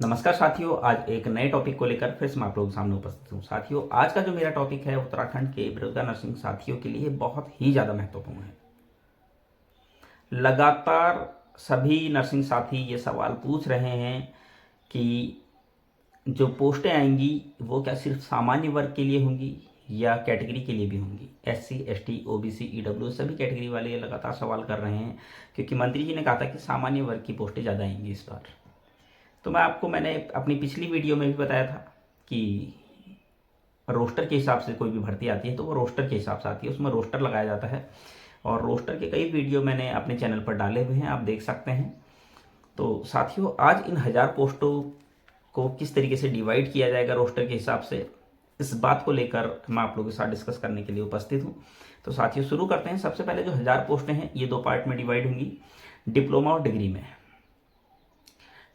नमस्कार साथियों, आज एक नए टॉपिक को लेकर फिर से मैं आप लोगों के सामने उपस्थित हूँ। साथियों, आज का जो मेरा टॉपिक है उत्तराखंड के बेरोजगार नर्सिंग साथियों के लिए बहुत ही ज़्यादा महत्वपूर्ण है। लगातार सभी नर्सिंग साथी ये सवाल पूछ रहे हैं कि जो पोस्टें आएंगी वो क्या सिर्फ सामान्य वर्ग के लिए होंगी या कैटेगरी के लिए भी होंगी। SC, ST, OBC, EWS सभी कैटेगरी वाले ये लगातार सवाल कर रहे हैं, क्योंकि मंत्री जी ने कहा था कि सामान्य वर्ग की पोस्टें ज़्यादा आएंगी इस बार। तो मैंने अपनी पिछली वीडियो में भी बताया था कि रोस्टर के हिसाब से कोई भी भर्ती आती है तो वो रोस्टर के हिसाब से आती है, उसमें रोस्टर लगाया जाता है। और रोस्टर के कई वीडियो मैंने अपने चैनल पर डाले हुए हैं, आप देख सकते हैं। तो साथियों, आज इन 1000 पोस्टों को किस तरीके से डिवाइड किया जाएगा रोस्टर के हिसाब से, इस बात को लेकर मैं आप लोगों के साथ डिस्कस करने के लिए उपस्थित हूँ। तो साथियों, शुरू करते हैं। सबसे पहले जो 1000 पोस्टें हैं ये 2 पार्ट में डिवाइड होंगी, डिप्लोमा और डिग्री में।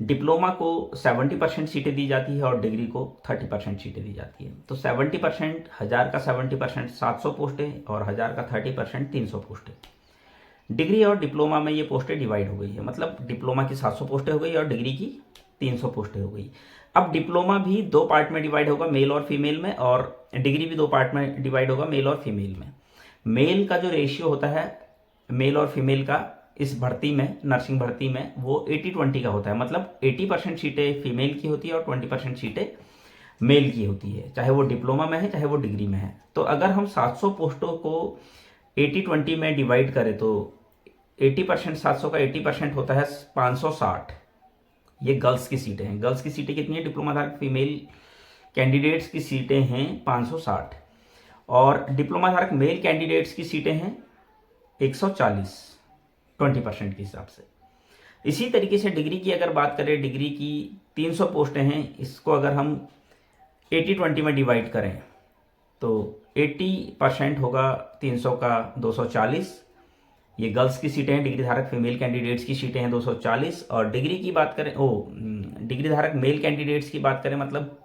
डिप्लोमा को 70% सीटें दी जाती है और डिग्री को 30% सीटें दी जाती है। तो 70%, 1000 का 70% 700 पोस्टें और 1000 का 30% 300 पोस्टें। डिग्री और डिप्लोमा में ये पोस्टें डिवाइड हो गई है, मतलब डिप्लोमा की 700 पोस्टें हो गई और डिग्री की 300 पोस्टें हो गई। अब डिप्लोमा भी 2 पार्ट में डिवाइड होगा, मेल और फीमेल में, और डिग्री भी 2 पार्ट में डिवाइड होगा, मेल और फीमेल में। मेल का जो रेशियो होता है मेल और फीमेल का इस भर्ती में, नर्सिंग भर्ती में, वो 80-20 का होता है। मतलब 80% सीटें फीमेल की होती है और 20% सीटें मेल की होती है, चाहे वो डिप्लोमा में है चाहे वो डिग्री में है। तो अगर हम 700 पोस्टों को 80-20 में डिवाइड करें तो 80%, 700 का 80% होता है 560। ये गर्ल्स की सीटें हैं। गर्ल्स की सीटें कितनी है? डिप्लोमा धारक फीमेल कैंडिडेट्स की सीटें हैं 560 और डिप्लोमा धारक मेल कैंडिडेट्स की सीटें हैं 140, 20% के हिसाब से। इसी तरीके से डिग्री की अगर बात करें, डिग्री की 300 पोस्टें हैं, इसको अगर हम 80-20 में डिवाइड करें तो 80% होगा 300 का 240। ये गर्ल्स की सीटें हैं, डिग्री धारक फीमेल कैंडिडेट्स की सीटें हैं 240। और डिग्री की बात करें, डिग्री धारक मेल कैंडिडेट्स की बात करें, मतलब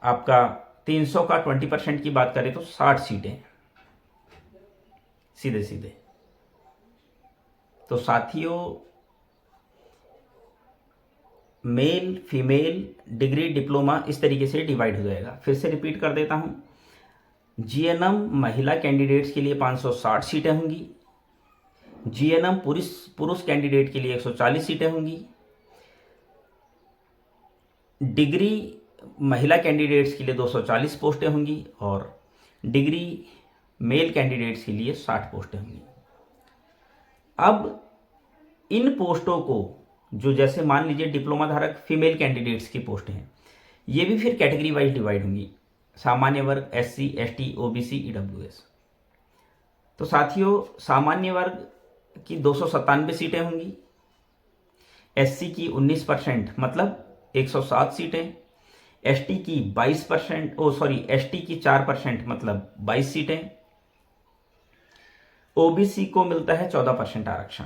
आपका 300 का 20% की बात करें तो 60 सीटें सीधे सीधे। तो साथियों, मेल, फीमेल, डिग्री, डिप्लोमा इस तरीके से डिवाइड हो जाएगा। फिर से रिपीट कर देता हूं। GNM महिला कैंडिडेट्स के लिए 560 सीटें होंगी। GNM पुरुष कैंडिडेट के लिए 140 सीटें होंगी। डिग्री महिला कैंडिडेट्स के लिए 240 पोस्टें होंगी और डिग्री मेल कैंडिडेट्स के लिए 60 पोस्टें होंगी। अब इन पोस्टों को, जो जैसे मान लीजिए डिप्लोमा धारक फीमेल कैंडिडेट्स की पोस्टें हैं, ये भी फिर कैटेगरी वाइज डिवाइड होंगी, सामान्य वर्ग, SC, ST, OBC, EWS। तो साथियों, सामान्य वर्ग की 297 सीटें होंगी, SC की 19% मतलब 107 सीटें, ST की 22%, ST की 4% मतलब 22 सीटें, OBC को मिलता है 14% आरक्षण,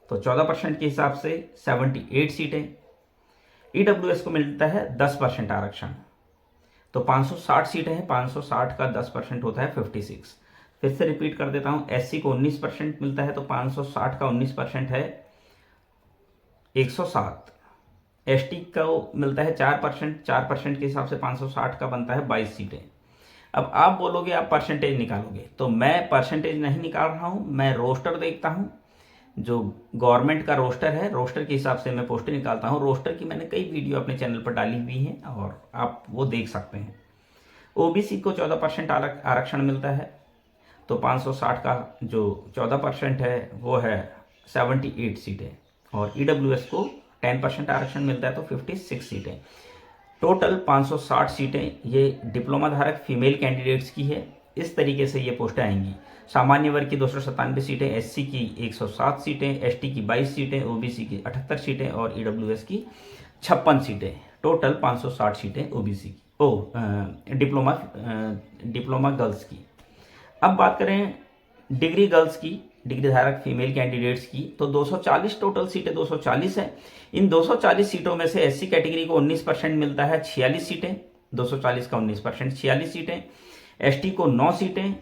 तो 14% के हिसाब से 78 सीटें। EWS को मिलता है 10% आरक्षण, तो 560 सीटें हैं, 560 का 10% होता है 56। फिर से रिपीट कर देता हूं, SC को 19% मिलता है, तो 560 का 19% है 107। ST को मिलता है 4%, 4% के हिसाब से 560 का बनता है 22 सीटें। अब आप बोलोगे आप परसेंटेज निकालोगे, तो मैं परसेंटेज नहीं निकाल रहा हूं, मैं रोस्टर देखता हूं। जो गवर्नमेंट का रोस्टर है, रोस्टर के हिसाब से मैं पोस्टें निकालता हूं। रोस्टर की मैंने कई वीडियो अपने चैनल पर डाली हुई हैं और आप वो देख सकते हैं। OBC को 14% आरक्षण मिलता है, तो 560 का जो 14% है वो है 78 सीटें, और EWS को 10% आरक्षण मिलता है, तो 56 सीटें। टोटल 560 सीटें ये डिप्लोमा धारक फीमेल कैंडिडेट्स की है। इस तरीके से ये पोस्टें आएंगी। सामान्य वर्ग की 297 सीटें, SC की 107 सीटें, ST की 22 सीटें, OBC की 78 सीटें और EWS की 56 सीटें। टोटल 560 सीटें OBC की, डिप्लोमा गर्ल्स की। अब बात करें डिग्री गर्ल्स की, डिग्री धारक फीमेल कैंडिडेट्स की, तो 240 टोटल सीटें 240 है। इन 240 सीटों में से SC कैटेगरी को 19% मिलता है, 46 सीटें। 240 का 19% 46 सीटें। ST को 9 सीटें,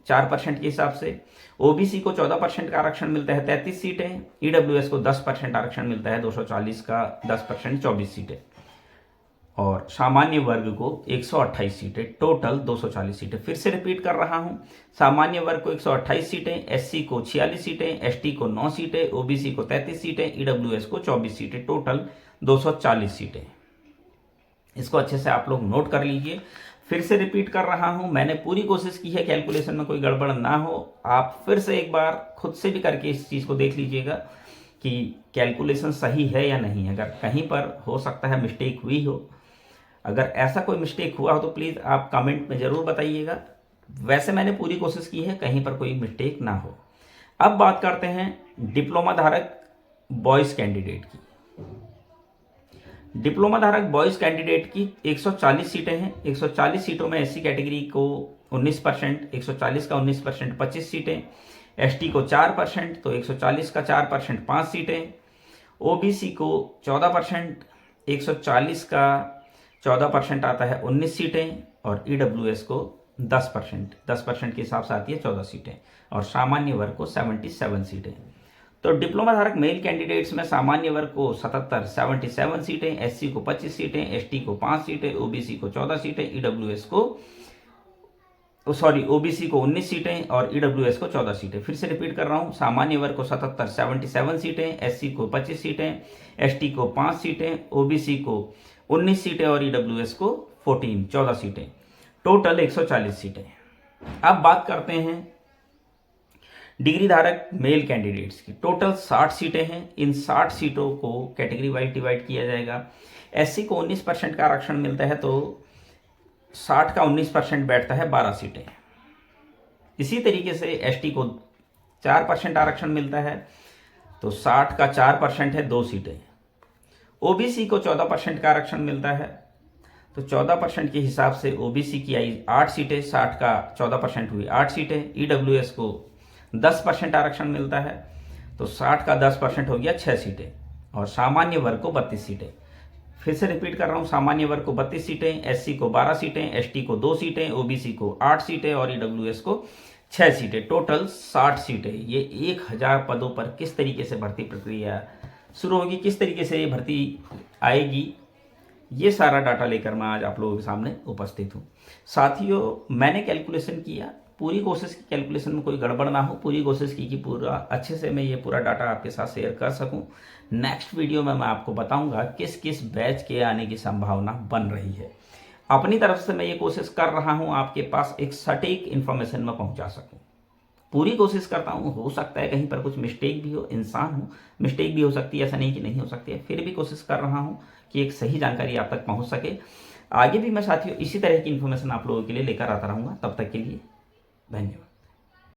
4% के हिसाब से, ओबीसी को 14% का आरक्षण मिलता है 33 सीटें, ईडब्ल्यूएस को 10% आरक्षण मिलता है 240 का 10% 24 सीटें, और सामान्य वर्ग को 128 सीटें, टोटल 240 सीटें। फिर से रिपीट कर रहा हूं, सामान्य वर्ग को 128 सीटें, एससी को 46 सीटें, एसटी को 9 सीटें, ओबीसी को 33 सीटें, ईडब्ल्यूएस को 24 सीटें, टोटल 240 सीटें। इसको अच्छे से आप लोग नोट कर लीजिए। फिर से रिपीट कर रहा हूं, मैंने पूरी कोशिश की है कैलकुलेशन में कोई गड़बड़ ना हो। आप फिर से एक बार खुद से भी करके इस चीज़ को देख लीजिएगा कि कैलकुलेशन सही है या नहीं। अगर कहीं पर हो सकता है मिस्टेक हुई हो, अगर ऐसा कोई मिस्टेक हुआ हो तो प्लीज़ आप कमेंट में ज़रूर बताइएगा। वैसे मैंने पूरी कोशिश की है कहीं पर कोई मिस्टेक ना हो। अब बात करते हैं डिप्लोमा धारक बॉयज़ कैंडिडेट की। डिप्लोमा धारक बॉयज़ कैंडिडेट की 140 सीटें हैं। 140 सीटों में एससी कैटेगरी को 19%, 140 का 19% 25 सीटें, एसटी को 4%, तो 140 का 4% 5 सीटें, ओबीसी को 14%, 140 का 14% आता है 19 सीटें, और ईडब्ल्यूएस को 10% के हिसाब से आती है 14 सीटें, और सामान्य वर्ग को 77 सीटें। तो डिप्लोमा धारक मेल कैंडिडेट्स में सामान्य वर्ग को 77 सीटें, एससी को 25 सीटें, एसटी को 5 सीटें, ओबीसी को 14 सीटें, ईडब्ल्यूएस को ओबीसी को 19 सीटें और ईडब्ल्यूएस को 14 सीटें। फिर से रिपीट कर रहा हूं, सामान्य वर्ग को 77 सीटें, एससी को 25 सीटें, एसटी को 5 सीटें, ओबीसी को 19 सीटें और ईडब्ल्यूएस को 14 सीटें, टोटल 140 सीटें। अब बात करते हैं डिग्री धारक मेल कैंडिडेट्स की। टोटल 60 सीटें हैं। इन 60 सीटों को कैटेगरी वाइज डिवाइड किया जाएगा। एससी को 19% का आरक्षण मिलता है, तो 60 का 19% बैठता है 12 सीटें। इसी तरीके से एसटी को 4% आरक्षण मिलता है, तो 60 का 4% है 2 सीटें। ओबीसी को 14% का आरक्षण मिलता है, तो 14% के हिसाब से ओबीसी की आई 8 सीटें, 60 का 14% हुई 8 सीटें। ईडब्ल्यूएस को 10% आरक्षण मिलता है, तो 60 का 10% हो गया 6 सीटें, और सामान्य वर्ग को 32 सीटें। फिर से रिपीट कर रहा हूं, सामान्य वर्ग को 32 सीटें, एससी को 12 सीटें, एसटी को 2 सीटें, ओबीसी को 8 सीटें और ईडब्ल्यूएस को 6 सीटें, टोटल 60 सीटें। ये 1000 पदों पर किस तरीके से भर्ती प्रक्रिया शुरू होगी, किस तरीके से ये भर्ती आएगी, ये सारा डाटा लेकर मैं आज आप लोगों के सामने उपस्थित हूँ। साथियों, मैंने कैलकुलेशन किया, पूरी कोशिश की कैलकुलेशन में कोई गड़बड़ ना हो, पूरी कोशिश की कि पूरा अच्छे से मैं ये पूरा डाटा आपके साथ शेयर कर सकूं। नेक्स्ट वीडियो में मैं आपको बताऊंगा किस किस बैच के आने की संभावना बन रही है। अपनी तरफ से मैं ये कोशिश कर रहा हूं आपके पास एक सटीक इन्फॉर्मेशन में पहुंचा सकूं। पूरी कोशिश करता हूं, हो सकता है कहीं पर कुछ मिस्टेक भी हो, इंसान हूं, मिस्टेक भी हो सकती है, ऐसा नहीं कि नहीं हो सकती है, फिर भी कोशिश कर रहा हूं कि एक सही जानकारी आप तक पहुंच सके। आगे भी मैं साथियों इसी तरह की इन्फॉर्मेशन आप लोगों के लिए लेकर आता रहूंगा। तब तक के लिए धन्यवाद।